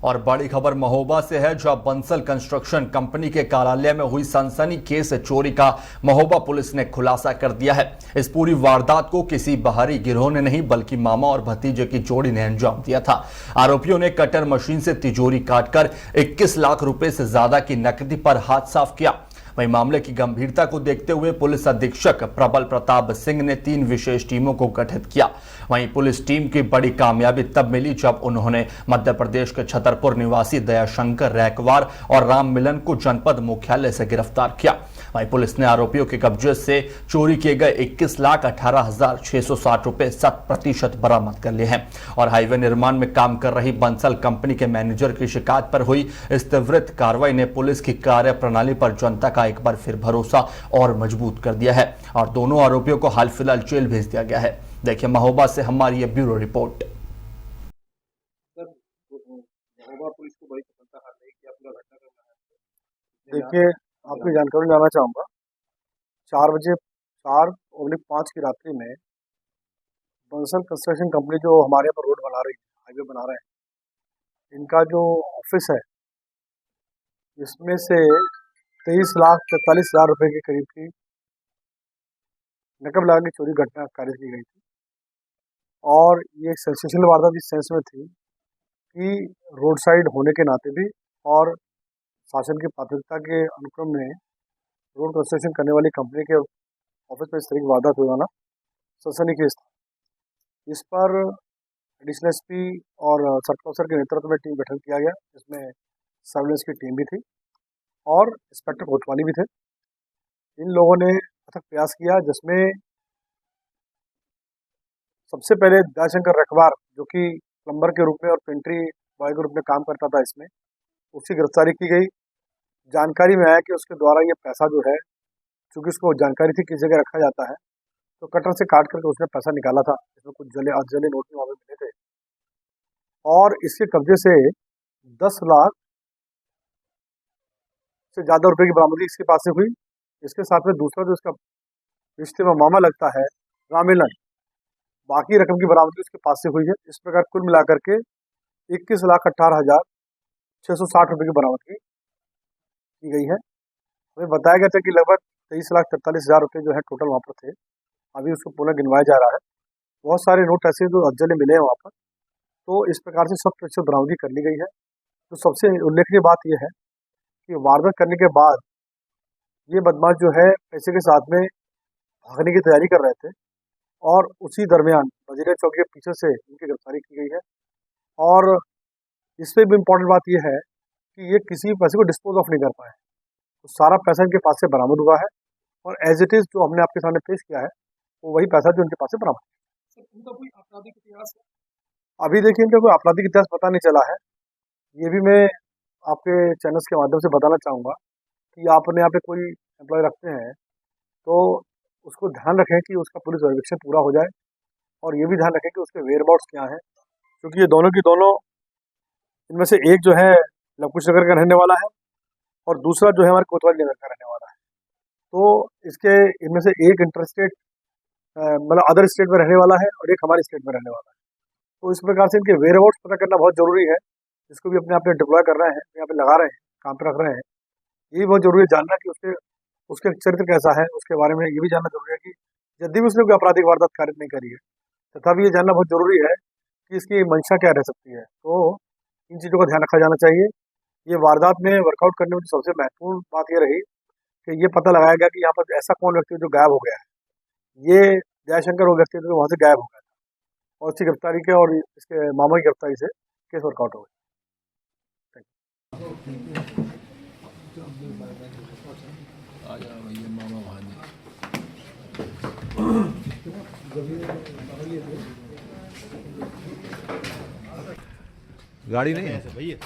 और बड़ी खबर महोबा से है, जहां बंसल कंस्ट्रक्शन कंपनी के कार्यालय में हुई सनसनीखेज चोरी का महोबा पुलिस ने खुलासा कर दिया है। इस पूरी वारदात को किसी बाहरी गिरोह ने नहीं बल्कि मामा और भतीजे की जोड़ी ने अंजाम दिया था। आरोपियों ने कटर मशीन से तिजोरी काटकर 21 लाख रुपए से ज्यादा की नकदी पर हाथ साफ किया। वहीं मामले की गंभीरता को देखते हुए पुलिस अधीक्षक प्रबल प्रताप सिंह ने 3 विशेष टीमों को गठित किया। वहीं पुलिस टीम की बड़ी कामयाबी तब मिली जब उन्होंने मध्य प्रदेश के छतरपुर निवासी दयाशंकर रैकवार और राम मिलन को जनपद मुख्यालय से गिरफ्तार किया। वहीं पुलिस ने आरोपियों के कब्जे से चोरी किए गए 21,18,660 रुपए 100% बरामद कर लिए हैं। और हाईवे निर्माण में काम कर रही बंसल कंपनी के मैनेजर की शिकायत पर हुई इस त्वरित कार्रवाई ने पुलिस की कार्य प्रणाली पर जनता का एक बार फिर भरोसा और मजबूत कर दिया है और दोनों आरोपियों को हाल फिलहाल जेल भेज दिया गया है। देखिए महोबा से हमारी ये ब्यूरो रिपोर्ट। देखिए, आपकी जानकारी लेना चाहूँगा। 4:05 की रात्रि में बंसल कंस्ट्रक्शन कंपनी जो हमारे यहाँ पर रोड बना रही है, हाईवे बना रहे हैं, इनका जो ऑफिस है, इसमें से 23,43,000 रुपए के करीब की नकद लगा के चोरी घटना कारित की गई थी। और ये एक सेंसेशनल वारदात इस सेंस में थी कि रोड साइड होने के नाते भी और शासन की प्राथमिकता के अनुक्रम में रोड कंस्ट्रक्शन करने वाली कंपनी के ऑफिस में इस तरह की वारदात हो जाना सनसनीखेज था। इस पर एडिशनल एसपी और सर्कल अफसर के नेतृत्व में टीम गठन किया गया, जिसमें सर्विलेंस की टीम भी थी और इंस्पेक्टर कोतवाली भी थे। इन लोगों ने अथक प्रयास किया, जिसमें सबसे पहले दयाशंकर रखवार, जो कि प्लम्बर के रूप में और पेंट्री बॉय के रूप में काम करता था, इसमें उसकी गिरफ्तारी की गई। जानकारी में आया कि उसके द्वारा ये पैसा जो है, चूँकि उसको जानकारी थी किस जगह रखा जाता है, तो कटर से काट करके उसने पैसा निकाला था। इसमें कुछ जले नोट भी वहाँ पे मिले थे और इसके कब्जे से 10 लाख से ज़्यादा रुपए की बरामदगी इसके पास से हुई। इसके साथ में दूसरा जो इसका रिश्ते में मामा लगता है, रामिलन, बाकी रकम की बरामदगी उसके पास से हुई है। इस प्रकार कुल मिलाकर के 21,18,660 रुपए की बरामदगी की गई है। हमें बताया गया था कि लगभग 23,43,000 रुपये जो है टोटल वहाँ पर थे। अभी उसको पुनः गिनवाया जा रहा है। बहुत सारे नोट ऐसे जो अज्जले मिले हैं वहाँ पर, तो इस प्रकार से 100% बरामदगी कर ली गई है। तो सबसे उल्लेखनीय बात यह है कि वारदात करने के बाद ये बदमाश जो है पैसे के साथ में भागने की तैयारी कर रहे थे और उसी दरमियान वजीरा चौक के पीछे से इनकी गिरफ्तारी की गई है। और इससे भी इम्पोर्टेंट बात यह है कि ये किसी पैसे को डिस्पोज ऑफ नहीं कर पाए, तो सारा पैसा इनके पास से बरामद हुआ है और एज इट इज जो हमने आपके सामने पेश किया है वो वही पैसा जो इनके पास से बरामद है। इनका कोई आपराधिक इतिहास है? अभी देखिए, इनका कोई आपराधिक इतिहास पता नहीं चला है। ये भी मैं आपके चैनल्स के माध्यम से बताना चाहूँगा कि आपने यहाँ पे कोई एम्प्लॉय रखते हैं तो उसको ध्यान रखें कि उसका पुलिस वेरिफिकेशन पूरा हो जाए और ये भी ध्यान रखें कि उसके वेयरअबाउट्स क्या हैं, क्योंकि ये दोनों की दोनों, इनमें से एक जो है लवकुश नगर का रहने वाला है और दूसरा जो है हमारे कोतवाली नगर का रहने वाला है। तो इसके इनमें से एक इंटरस्टेट मतलब अदर स्टेट में रहने वाला है और एक हमारे स्टेट में रहने वाला है। तो इस प्रकार से इनके वेयरअबाउट्स पता करना बहुत जरूरी है। इसको भी अपने आप पे डिप्लॉय कर रहे हैं, यहाँ पे लगा रहे हैं, काम पे रख रहे हैं। ये भी बहुत जरूरी है जानना कि उसके चरित्र कैसा है, उसके बारे में ये भी जानना जरूरी है कि यदि भी उसने कोई आपराधिक वारदात कारित नहीं करी है, तथापि ये जानना बहुत जरूरी है कि इसकी मंशा क्या रह सकती है। तो इन चीज़ों का ध्यान रखा जाना चाहिए। ये वारदात में वर्कआउट करने में सबसे महत्वपूर्ण बात ये रही कि ये पता लगाया गया कि यहाँ पर ऐसा कौन व्यक्ति जो गायब हो गया है। ये दयाशंकर वो व्यक्ति जो वहाँ से गायब हो गया था और उसकी गिरफ्तारी के और इसके मामा की गिरफ्तारी से केस वर्कआउट हो गया। गाड़ी नहीं है भैया।